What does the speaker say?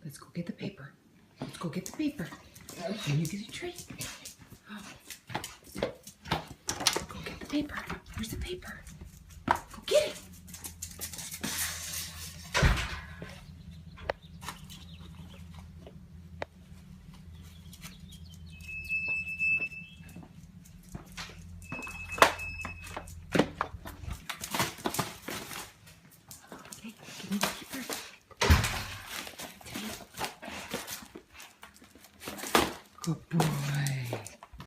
Let's go get the paper. Let's go get the paper. And you get a treat. Go get the paper. Where's the paper? Go get it. Okay, give me the paper. Good boy.